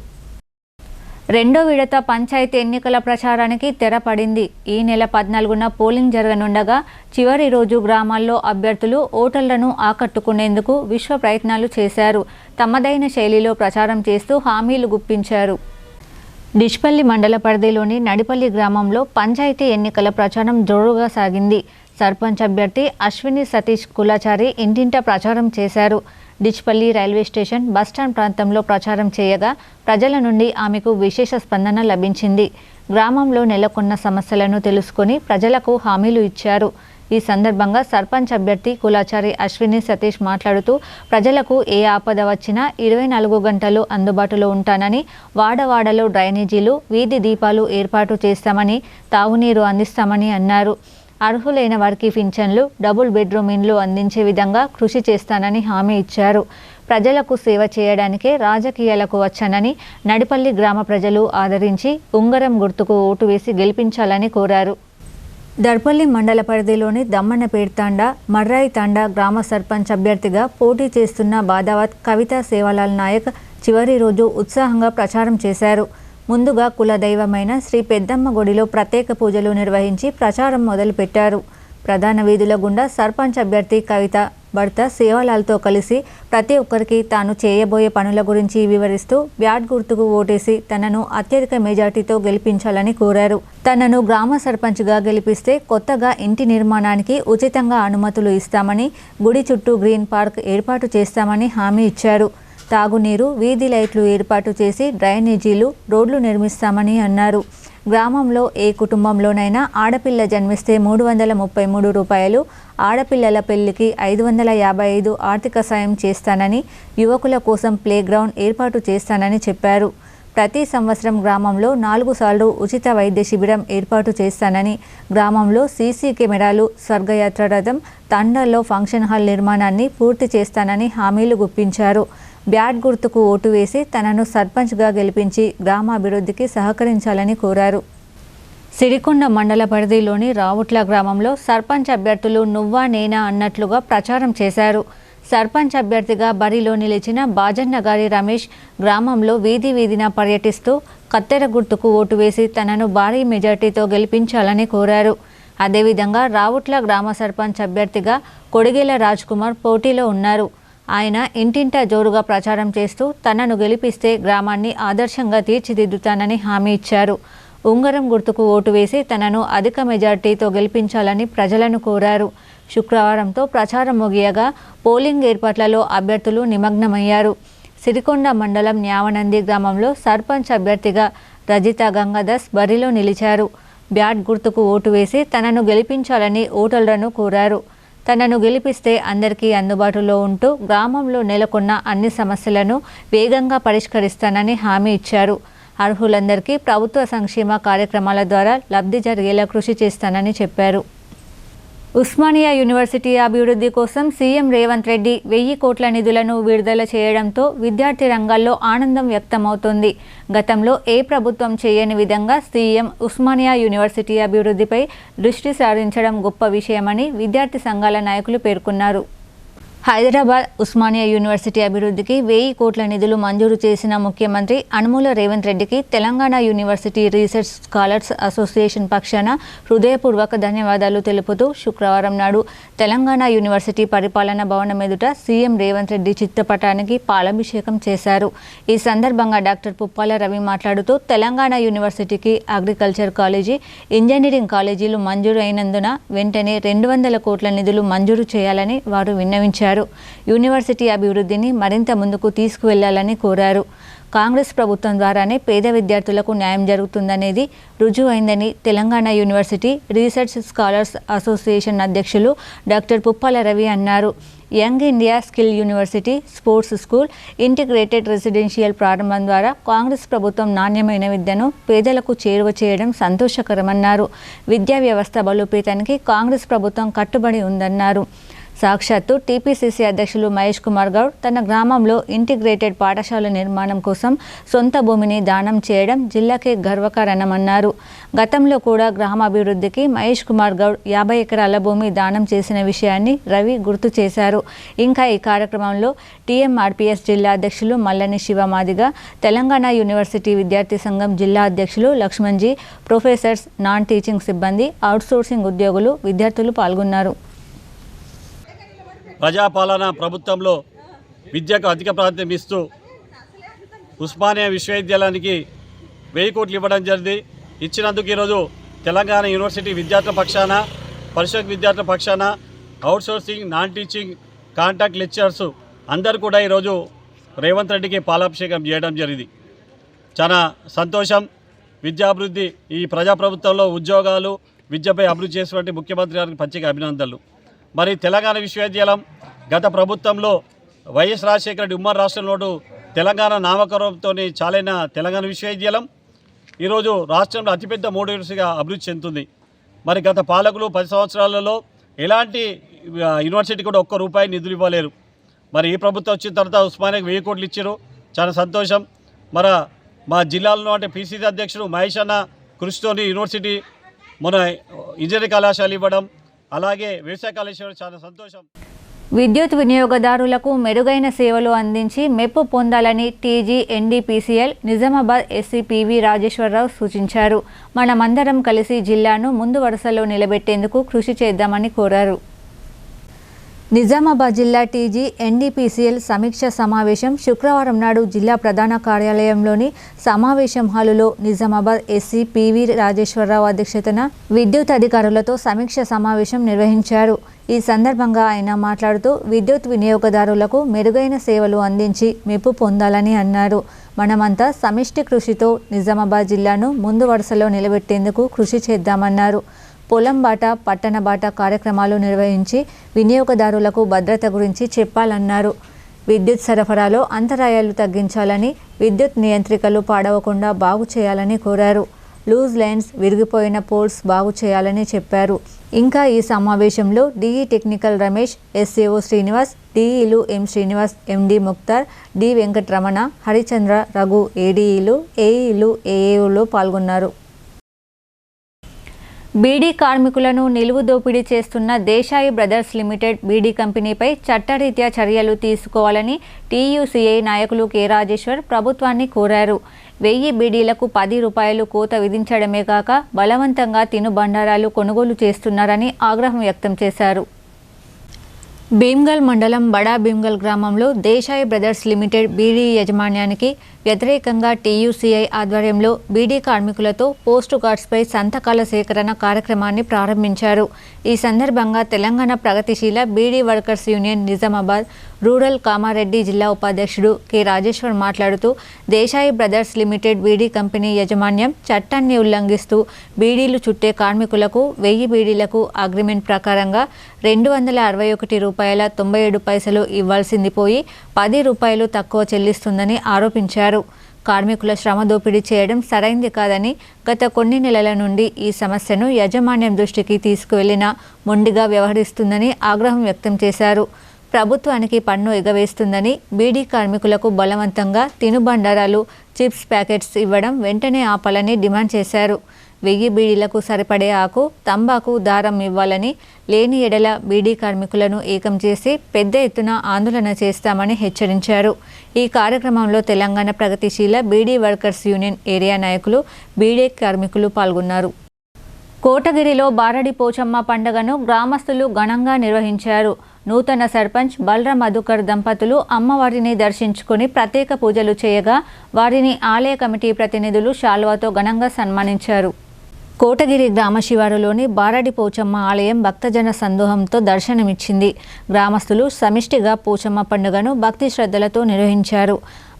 రెండో విడత పంచాయతీ ఎన్నికల ప్రచారానికి తెరపడింది. ఈ నెల 14న పోలింగ్ జరగనుండగా చివరి రోజు గ్రామాల్లో అభ్యర్థులు ఓటర్లను ఆకట్టుకునేందుకు విశ్వ ప్రయత్నాలు చేశారు. తమదైన శైలిలో ప్రచారం చేస్తూ హామీలు గుప్పించారు. డిష్పల్లి మండల పరిధిలోని నడిపల్లి గ్రామంలో పంచాయతీ ఎన్నికల ప్రచారం జోరుగా సాగింది. సర్పంచ్ అభ్యర్థి అశ్విని సతీష్ కులాచారి ఇంటింటా ప్రచారం చేశారు. డిష్పల్లి రైల్వే స్టేషన్ బస్టాండ్ ప్రాంతంలో ప్రచారం చేయగా ప్రజల నుండి ఆమెకు విశేష స్పందన లభించింది. గ్రామంలో నెలకొన్న సమస్యలను తెలుసుకొని ప్రజలకు హామీలు ఇచ్చారు. ఈ సందర్భంగా సర్పంచ్ అభ్యర్థి కులాచారి అశ్విని సతీష్ మాట్లాడుతూ ప్రజలకు ఏ ఆపద వచ్చినా 24 గంటలు అందుబాటులో ఉంటానని, వాడవాడలో డ్రైనేజీలు, వీధి దీపాలు ఏర్పాటు చేస్తామని, తాగునీరు అందిస్తామని అన్నారు. అర్హులైన వారికి పింఛన్లు, డబుల్ బెడ్రూమ్ ఇండ్లు అందించే విధంగా కృషి చేస్తానని హామీ ఇచ్చారు. ప్రజలకు సేవ చేయడానికే రాజకీయాలకు వచ్చానని, నడిపల్లి గ్రామ ప్రజలు ఆదరించి ఉంగరం గుర్తుకు ఓటు వేసి గెలిపించాలని కోరారు. దర్పల్లి మండల పరిధిలోని దమ్మన్నపేట తాండా, మర్రాయి తాండా గ్రామ సర్పంచ్ అభ్యర్థిగా పోటీ చేస్తున్న బాదావత్ కవితా సేవాలాల్ నాయక్ చివరి రోజు ఉత్సాహంగా ప్రచారం చేశారు. ముందుగా కులదైవమైన శ్రీ పెద్దమ్మ గుడిలో ప్రత్యేక పూజలు నిర్వహించి ప్రచారం మొదలుపెట్టారు. ప్రధాన వీధుల గుండా సర్పంచ్ అభ్యర్థి కవిత భర్త సేవాలాల్తో కలిసి ప్రతి ఒక్కరికి తాను చేయబోయే పనుల గురించి వివరిస్తూ బ్యాట్ గుర్తుకు ఓటేసి తనను అత్యధిక మెజార్టీతో గెలిపించాలని కోరారు. తనను గ్రామ సర్పంచ్గా గెలిపిస్తే కొత్తగా ఇంటి నిర్మాణానికి ఉచితంగా అనుమతులు ఇస్తామని, గుడి చుట్టూ గ్రీన్ పార్క్ ఏర్పాటు చేస్తామని హామీ ఇచ్చారు. తాగునీరు, వీధి లైట్లు ఏర్పాటు చేసి డ్రైనేజీలు, రోడ్లు నిర్మిస్తామని అన్నారు. గ్రామంలో ఏ కుటుంబంలోనైనా ఆడపిల్ల జన్మిస్తే 333 రూపాయలు, ఆడపిల్లల పెళ్లికి 555 ఆర్థిక సాయం చేస్తానని, యువకుల కోసం ప్లే గ్రౌండ్ ఏర్పాటు చేస్తానని చెప్పారు. ప్రతి సంవత్సరం గ్రామంలో 4 సార్లు ఉచిత వైద్య శిబిరం ఏర్పాటు చేస్తానని, గ్రామంలో సీసీ కెమెరాలు, స్వర్గయాత్ర రథం, తండాల్లో ఫంక్షన్ హాల్ నిర్మాణాన్ని పూర్తి చేస్తానని హామీలు గుప్పించారు. బ్యాట్ గుర్తుకు ఓటు వేసి తనను సర్పంచ్గా గెలిపించి గ్రామాభివృద్ధికి సహకరించాలని కోరారు. సిరికొండ మండల పరిధిలోని రావుట్ల గ్రామంలో సర్పంచ్ అభ్యర్థులు నువ్వా నేనా అన్నట్లుగా ప్రచారం చేశారు. సర్పంచ్ అభ్యర్థిగా బరిలో నిలిచిన బాజన్నగారి రమేష్ గ్రామంలో వీధి వీధిన పర్యటిస్తూ కత్తెర గుర్తుకు ఓటు వేసి తనను భారీ మెజార్టీతో గెలిపించాలని కోరారు. అదేవిధంగా రావుట్ల గ్రామ సర్పంచ్ అభ్యర్థిగా కొడిగేల రాజ్ కుమార్ పోటీలో ఉన్నారు. ఆయన ఇంటింటా జోరుగా ప్రచారం చేస్తూ తనను గెలిపిస్తే గ్రామాన్ని ఆదర్శంగా తీర్చిదిద్దుతానని హామీ ఇచ్చారు. ఉంగరం గుర్తుకు ఓటు వేసి తనను అధిక మెజార్టీతో గెలిపించాలని ప్రజలను కోరారు. శుక్రవారంతో ప్రచారం ముగియగా పోలింగ్ ఏర్పాట్లలో అభ్యర్థులు నిమగ్నమయ్యారు. సిరికొండ మండలం న్యావనంది గ్రామంలో సర్పంచ్ అభ్యర్థిగా రజిత గంగాదాస్ బరిలో నిలిచారు. బ్యాట్ గుర్తుకు ఓటు వేసి తనను గెలిపించాలని ఓటర్లను కోరారు. తనను గెలిపిస్తే అందరికీ అందుబాటులో ఉంటూ గ్రామంలో నెలకొన్న అన్ని సమస్యలను వేగంగా పరిష్కరిస్తానని హామీ ఇచ్చారు. అర్హులందరికీ ప్రభుత్వ సంక్షేమ కార్యక్రమాల ద్వారా లబ్ధి జరిగేలా కృషి చేస్తానని చెప్పారు. ఉస్మానియా యూనివర్సిటీ అభివృద్ధి కోసం సీఎం రేవంత్ రెడ్డి 1000 కోట్ల నిధులను విడుదల చేయడంతో విద్యార్థి రంగాల్లో ఆనందం వ్యక్తమవుతోంది. గతంలో ఏ ప్రభుత్వం చేయని విధంగా సీఎం ఉస్మానియా యూనివర్సిటీ అభివృద్ధిపై దృష్టి సారించడం గొప్ప విషయమని విద్యార్థి సంఘాల నాయకులు పేర్కొన్నారు. హైదరాబాద్ ఉస్మానియా యూనివర్సిటీ అభివృద్ధికి 1000 కోట్ల నిధులు మంజూరు చేసిన ముఖ్యమంత్రి యనమల రేవంత్ రెడ్డికి Telangana university research scholars association పక్షాన హృదయపూర్వక ధన్యవాదాలు తెలుపుతూ శుక్రవారం నాడు తెలంగాణ యూనివర్సిటీ పరిపాలనా భవనం ఎదుట సీఎం రేవంత్ రెడ్డి చిత్రపటానికి పాలాభిషేకం చేశారు. ఈ సందర్భంగా డాక్టర్ పుప్పాల రవి మాట్లాడుతూ తెలంగాణ యూనివర్సిటీకి అగ్రికల్చర్ కాలేజీ, ఇంజనీరింగ్ కాలేజీలు మంజూరు అయినందున వెంటనే 200 కోట్ల నిధులు మంజూరు చేయాలని వారు విన్నవించారు. యూనివర్సిటీ అభివృద్ధిని మరింత ముందుకు తీసుకువెళ్లాలని కోరారు. కాంగ్రెస్ ప్రభుత్వం ద్వారానే పేద విద్యార్థులకు న్యాయం జరుగుతుందనేది రుజువైందని Telangana university research scholars association అధ్యక్షులు డాక్టర్ పుప్పాల రవి అన్నారు. Young India skill university, sports school, integrated residential ప్రారంభం ద్వారా కాంగ్రెస్ ప్రభుత్వం నాణ్యమైన విద్యను పేదలకు చేరువ చేయడం సంతోషకరమన్నారు. విద్యా వ్యవస్థ బలోపేతానికి కాంగ్రెస్ ప్రభుత్వం కట్టుబడి ఉందన్నారు. సాక్షాత్తు టీపీసీసీ అధ్యక్షులు మహేష్ కుమార్ గౌడ్ తన గ్రామంలో ఇంటిగ్రేటెడ్ పాఠశాల నిర్మాణం కోసం సొంత భూమిని దానం చేయడం జిల్లాకే గర్వకారణమన్నారు. గతంలో కూడా గ్రామాభివృద్ధికి మహేష్ కుమార్ గౌడ్ 50 ఎకరాల భూమి దానం చేసిన విషయాన్ని రవి గుర్తు చేశారు. ఇంకా ఈ కార్యక్రమంలో టీఎంఆర్పీఎస్ జిల్లా అధ్యక్షులు మల్లని శివమాదిగ, తెలంగాణ యూనివర్సిటీ విద్యార్థి సంఘం జిల్లా అధ్యక్షులు లక్ష్మణ్జీ, ప్రొఫెసర్స్, నాన్ టీచింగ్ సిబ్బంది, అవుట్సోర్సింగ్ ఉద్యోగులు, విద్యార్థులు పాల్గొన్నారు. ప్రజాపాలన ప్రభుత్వంలో విద్యకు అధిక ప్రాధాన్యం ఇస్తూ ఉస్మానియా విశ్వవిద్యాలయానికి 1000 కోట్లు ఇవ్వడం జరిగింది. ఇచ్చినందుకు ఈరోజు తెలంగాణ యూనివర్సిటీ విద్యార్థుల పక్షాన, పరిషత్ విద్యార్థుల పక్షాన, outsourcing, non teaching, contract lecturers అందరూ కూడా ఈరోజు రేవంత్ రెడ్డికి పాలాభిషేకం చేయడం జరిగింది. చాలా సంతోషం. విద్యాభివృద్ధి, ఈ ప్రజాప్రభుత్వంలో ఉద్యోగాలు, విద్యపై అభివృద్ధి చేసినటువంటి ముఖ్యమంత్రి గారికి ప్రత్యేక అభినందనలు. మరి తెలంగాణ విశ్వవిద్యాలయం గత ప్రభుత్వంలో వైఎస్ రాజశేఖర రెడ్డి ఉమ్మడి రాష్ట్రంలో తెలంగాణ నామకరణంతో చాలైన తెలంగాణ విశ్వవిద్యాలయం ఈరోజు రాష్ట్రంలో అతిపెద్ద 3 యూనివర్సిటీగా అభివృద్ధి చెందుతుంది. మరి గత పాలకులు 10 సంవత్సరాలలో ఎలాంటి యూనివర్సిటీ కూడా ఒక్క రూపాయి నిధులు ఇవ్వలేరు. మరి ఈ ప్రభుత్వం వచ్చిన తర్వాత ఉస్మానియాకి 1000 కోట్లు ఇచ్చారు. చాలా సంతోషం. మరి మా జిల్లాలో అంటే పీసీసీ అధ్యక్షుడు మహేష్ అన్న కృషితోని యూనివర్సిటీ మన ఇంజనీరింగ్ కళాశాల ఇవ్వడం, అలాగే వ్యవసాయ కళాశాల, చాలా సంతోషం. విద్యుత్ వినియోగదారులకు మెరుగైన సేవలు అందించి మెప్పు పొందాలని TG NDPCL Nizamabad SE PV Rajeshwararao సూచించారు. మనమందరం కలిసి జిల్లాను ముందు వరుసలో నిలబెట్టేందుకు కృషి చేద్దామని కోరారు. నిజామాబాద్ జిల్లా టీజీ ఎన్డీపీసీఎల్ సమీక్ష సమావేశం శుక్రవారం నాడు జిల్లా ప్రధాన కార్యాలయంలోని సమావేశం హాలులో నిజామాబాద్ ఎస్సీ పివి రాజేశ్వరరావు అధ్యక్షతన విద్యుత్ అధికారులతో సమీక్ష సమావేశం నిర్వహించారు. ఈ సందర్భంగా ఆయన మాట్లాడుతూ విద్యుత్ వినియోగదారులకు మెరుగైన సేవలు అందించి మెప్పు పొందాలని అన్నారు. మనమంతా సమిష్టి కృషితో నిజామాబాద్ జిల్లాను ముందు వరుసలో నిలబెట్టేందుకు కృషి చేద్దామన్నారు. పొలం బాట, పట్టణ బాట కార్యక్రమాలు నిర్వహించి వినియోగదారులకు భద్రత గురించి చెప్పాలన్నారు. విద్యుత్ సరఫరాలో అంతరాయాలు తగ్గించాలని, విద్యుత్ నియంత్రికలు పాడవకుండా బాగు చేయాలని కోరారు. లూజ్ లైన్స్, విరిగిపోయిన పోల్స్ బాగు చేయాలని చెప్పారు. ఇంకా ఈ సమావేశంలో DE technical Ramesh, SAO Srinivas, డిఈలు M Srinivas, MD Mukhtar, D Venkataramana, Harichandra, Raghu, ఏడీఈలు, ఏఈలు, ఏఏఓలు పాల్గొన్నారు. బీడీ కార్మికులను నిలువు దోపిడీ చేస్తున్న దేశాయి బ్రదర్స్ లిమిటెడ్ బీడీ కంపెనీపై చట్టరీత్యా చర్యలు తీసుకోవాలని టీయూసీఐ నాయకులు కె రాజేశ్వర్ ప్రభుత్వాన్ని కోరారు. 1000 బీడీలకు 10 రూపాయలు కోత విధించడమే కాక బలవంతంగా తినుబండారాలు కొనుగోలు చేస్తున్నారని ఆగ్రహం వ్యక్తం చేశారు. భీమ్గల్ మండలం బడా భీమ్గల్ గ్రామంలో దేశాయి బ్రదర్స్ లిమిటెడ్ బీడీ యాజమాన్యానికి వ్యతిరేకంగా టీయూసీఐ ఆధ్వర్యంలో బీడీ కార్మికులతో పోస్టు కార్డ్స్పై సంతకాల సేకరణ కార్యక్రమాన్ని ప్రారంభించారు. ఈ సందర్భంగా తెలంగాణ ప్రగతిశీల beedi workers union Nizamabad rural Kamareddy జిల్లా ఉపాధ్యక్షుడు కె రాజేశ్వర్ మాట్లాడుతూ Desai brothers limited beedi company యాజమాన్యం చట్టాన్ని ఉల్లంఘిస్తూ బీడీలు చుట్టే కార్మికులకు 1000 బీడీలకు అగ్రిమెంట్ ప్రకారంగా 261 రూపాయల 97 పైసలు ఇవ్వాల్సింది పోయి 10 రూపాయలు తక్కువ చెల్లిస్తుందని ఆరోపించారు. కార్మికుల శ్రమ దోపిడీ చేయడం సరైంది కాదని, గత కొన్ని నెలల నుండి ఈ సమస్యను యాజమాన్యం దృష్టికి తీసుకువెళ్లినా మొండిగా వ్యవహరిస్తుందని ఆగ్రహం వ్యక్తం చేశారు. ప్రభుత్వానికి పన్ను ఎగవేస్తుందని, బీడీ కార్మికులకు బలవంతంగా తినుబండారాలు, చిప్స్ ప్యాకెట్స్ ఇవ్వడం వెంటనే ఆపాలని డిమాండ్ చేశారు. 1000 బీడీలకు సరిపడే ఆకు, తంబాకు, దారం ఇవ్వాలని, లేని ఎడల బీడీ కార్మికులను ఏకం చేసి పెద్ద ఎత్తున ఆందోళన చేస్తామని హెచ్చరించారు. ఈ కార్యక్రమంలో తెలంగాణ ప్రగతిశీల బీడీ వర్కర్స్ యూనియన్ ఏరియా నాయకులు, బీడీ కార్మికులు పాల్గొన్నారు. కోటగిరిలో బారడి పోచమ్మ పండుగను గ్రామస్తులు ఘనంగా నిర్వహించారు. నూతన సర్పంచ్ బల్రా మధుకర్ దంపతులు అమ్మవారిని దర్శించుకుని ప్రత్యేక పూజలు చేయగా వారిని ఆలయ కమిటీ ప్రతినిధులు శాల్వాతో ఘనంగా సన్మానించారు. కోటగిరి గ్రామ శివారులోని బారడి పోచమ్మ ఆలయం భక్తజన సందోహంతో దర్శనమిచ్చింది. గ్రామస్తులు సమిష్టిగా పోచమ్మ పండుగను భక్తి శ్రద్ధలతో నిర్వహించారు.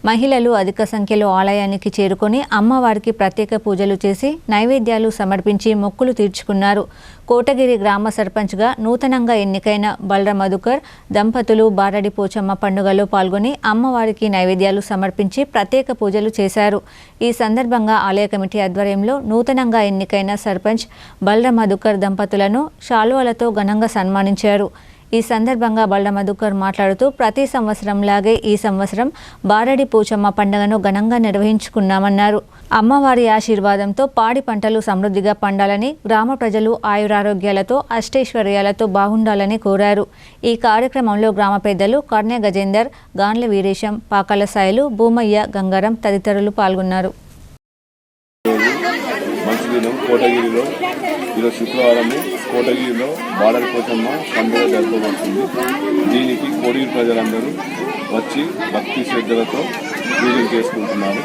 మహిళలు అధిక సంఖ్యలో ఆలయానికి చేరుకొని అమ్మవారికి ప్రత్యేక పూజలు చేసి నైవేద్యాలు సమర్పించి మొక్కులు తీర్చుకున్నారు. కోటగిరి గ్రామ సర్పంచ్గా నూతనంగా ఎన్నికైన బల్రా మధుకర్ దంపతులు బారడి పోచమ్మ పండుగలో పాల్గొని అమ్మవారికి నైవేద్యాలు సమర్పించి ప్రత్యేక పూజలు చేశారు. ఈ సందర్భంగా ఆలయ కమిటీ ఆధ్వర్యంలో నూతనంగా ఎన్నికైన సర్పంచ్ బల్రా మధుకర్ దంపతులను శాలువాలతో ఘనంగా సన్మానించారు. ఈ సందర్భంగా బల్రా మధుకర్ మాట్లాడుతూ ప్రతి సంవత్సరంలాగే ఈ సంవత్సరం బారడి పోచమ్మ పండుగను ఘనంగా నిర్వహించుకున్నామన్నారు. అమ్మవారి ఆశీర్వాదంతో పాడి పంటలు సమృద్ధిగా పండాలని, గ్రామ ప్రజలు ఆయురారోగ్యాలతో అష్టైశ్వర్యాలతో బాగుండాలని కోరారు. ఈ కార్యక్రమంలో గ్రామ పెద్దలు కర్ణె గజేందర్, గాన్ల వీరేశం, పాకాల సాయిలు, భూమయ్య, గంగారం తదితరులు పాల్గొన్నారు. కోటగిరిలో ఈరోజు శుక్రవారము కోటగిరిలో బారడి పోచమ్మ పండుగ జరుపుకోబడుతుంది. దీనికి కోటగిరి ప్రజలందరూ వచ్చి భక్తి శ్రద్ధలతో పూజలు చేసుకుంటున్నారు.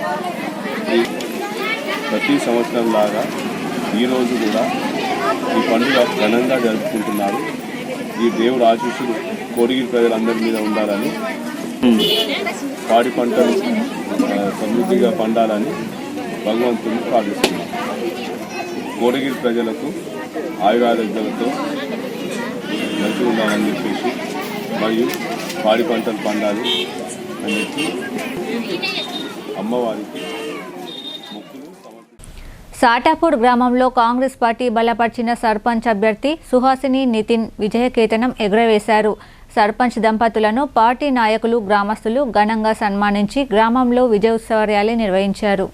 ప్రతి సంవత్సరం లాగా ఈరోజు కూడా ఈ పండుగ ఘనంగా జరుపుకుంటున్నారు. ఈ దేవుడు ఆశీస్సులు కోటగిరి ప్రజలందరి మీద ఉండాలని, పాడి పంటలు సమృద్ధిగా పండాలని భగవంతుని ప్రార్థిస్తున్నారు. కోటగిరి ప్రజలకు ఆయురారోగ్యాలతో మంచి ఉండాలని చెప్పేసి మరియు పాడి పంటలు పండాలి అని చెప్పి అమ్మవారికి మొక్కులు సమర్పించారు. సాటాపూర్ గ్రామంలో కాంగ్రెస్ పార్టీ బలపరిచిన సర్పంచ్ అభ్యర్థి సుహాసిని నితిన్ విజయకేతనం ఎగురవేశారు. సర్పంచ్ దంపతులను పార్టీ నాయకులు, గ్రామస్తులు ఘనంగా సన్మానించి గ్రామంలో విజయోత్సవ ర్యాలీ నిర్వహించారు.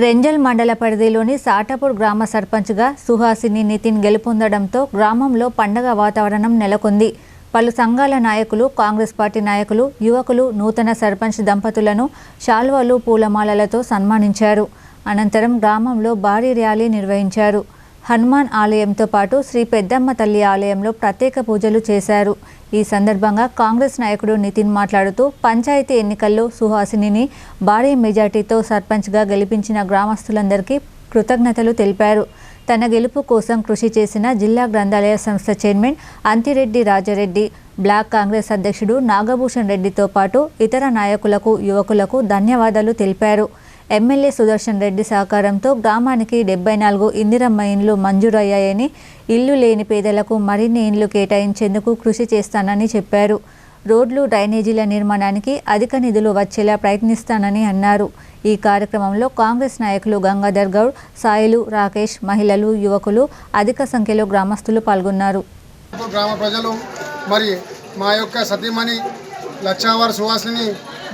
రెంజల్ మండల పరిధిలోని సాటాపూర్ గ్రామ సర్పంచ్గా సుహాసిని నితిన్ గెలుపొందడంతో గ్రామంలో పండగ వాతావరణం నెలకొంది. పలు సంఘాల నాయకులు, కాంగ్రెస్ పార్టీ నాయకులు, యువకులు నూతన సర్పంచ్ దంపతులను శాల్వాలు, పూలమాలలతో సన్మానించారు. అనంతరం గ్రామంలో భారీ ర్యాలీ నిర్వహించారు. హనుమాన్ ఆలయంతో పాటు శ్రీ పెద్దమ్మ తల్లి ఆలయంలో ప్రత్యేక పూజలు చేశారు. ఈ సందర్భంగా కాంగ్రెస్ నాయకుడు నితిన్ మాట్లాడుతూ పంచాయతీ ఎన్నికల్లో సుహాసినిని భారీ మెజార్టీతో సర్పంచ్గా గెలిపించిన గ్రామస్తులందరికీ కృతజ్ఞతలు తెలిపారు. తన గెలుపు కోసం కృషి చేసిన జిల్లా గ్రంథాలయ సంస్థ చైర్మన్ అంతిరెడ్డి రాజారెడ్డి, బ్లాక్ కాంగ్రెస్ అధ్యక్షుడు నాగభూషణ్ రెడ్డితో పాటు ఇతర నాయకులకు, యువకులకు ధన్యవాదాలు తెలిపారు. ఎమ్మెల్యే సుదర్శన్ రెడ్డి సహకారంతో గ్రామానికి 74 ఇందిరమ్మ ఇండ్లు మంజూరయ్యాయని, ఇల్లు లేని పేదలకు మరిన్ని ఇండ్లు కేటాయించేందుకు కృషి చేస్తానని చెప్పారు. రోడ్లు, డ్రైనేజీల నిర్మాణానికి అధిక నిధులు వచ్చేలా ప్రయత్నిస్తానని అన్నారు. ఈ కార్యక్రమంలో కాంగ్రెస్ నాయకులు గంగాధర్ గౌడ్, సాయిలు, రాకేష్, మహిళలు, యువకులు అధిక సంఖ్యలో గ్రామస్తులు పాల్గొన్నారు. గ్రామ ప్రజలు మరి మా యొక్క సతీమణి లక్షావారి సుహాసిని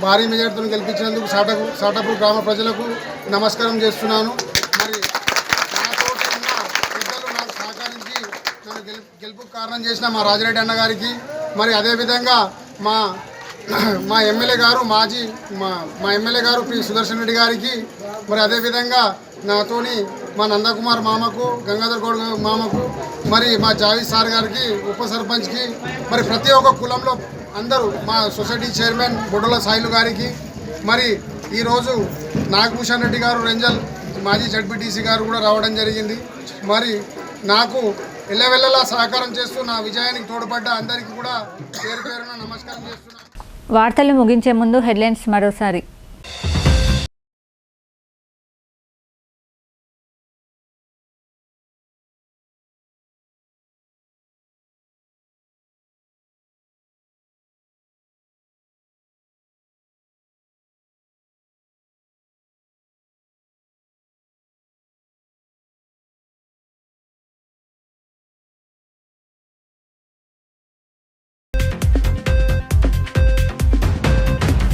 భారీ మెజార్టీతో గెలిపించినందుకు సాటాపూర్ గ్రామ ప్రజలకు నమస్కారం చేస్తున్నాను. మరి నాతో ఉన్న పెద్దలు నాకు సహకరించి నన్ను గెలుపుకు కారణం చేసిన మా రాజరెడ్డి అన్న గారికి, మరి అదేవిధంగా మా ఎమ్మెల్యే గారు మా ఎమ్మెల్యే గారు పి సుదర్శన్ రెడ్డి గారికి, మరి అదేవిధంగా నాతోని మా నందకుమార్ మామకు, గంగాధర్ గౌడ్ మామకు, మరి మా జావీద్ సార్ గారికి, ఉప సర్పంచ్కి, మరి ప్రతి ఒక్క కులంలో అందరూ, మా సొసైటీ చైర్మన్ బొడ్డుల సాయిలు గారికి, మరి ఈరోజు నాగభూషణ్ రెడ్డి గారు, రెంజల్ మాజీ జడ్పీటీసీ గారు కూడా రావడం జరిగింది. మరి నాకు ఎల్లవెల్లలా సహకారం చేస్తూ నా విజయానికి తోడ్పడ్డ అందరికీ కూడా పేరు పేరున నమస్కారం చేస్తున్నాను. వార్తలు ముగించే ముందు హెడ్లైన్స్ మరోసారి.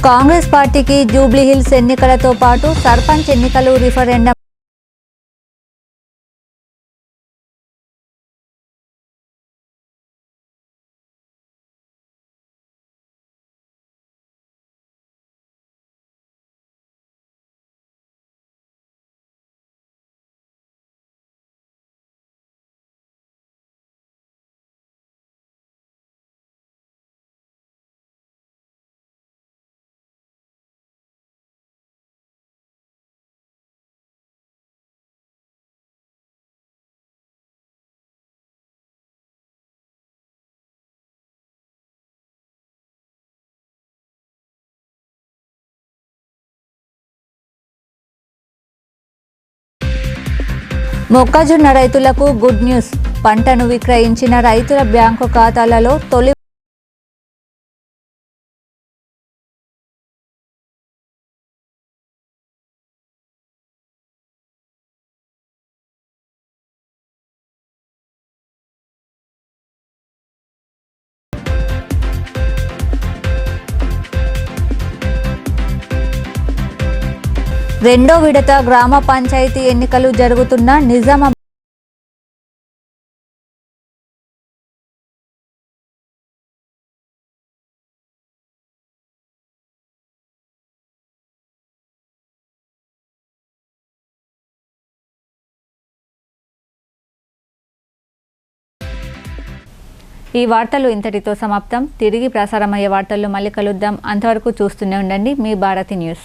కాంగ్రెస్ పార్టీకి జూబ్లీహిల్స్ ఎన్నికలతో పాటు సర్పంచ్ ఎన్నికలు, రిఫరెండం మొక్కజొన్న రైతులకు గుడ్ న్యూస్. పంటను విక్రయించిన రైతుల బ్యాంకు ఖాతాలలో తొలి రెండో విడత గ్రామ పంచాయతీ ఎన్నికలు జరుగుతున్న నిజామాబాద్ ఈ వార్తలు ఇంతటితో సమాప్తం. తిరిగి ప్రసారమయ్యే వార్తల్లో మళ్ళీ కలుద్దాం. అంతవరకు చూస్తూనే ఉండండి మీ భారతి న్యూస్.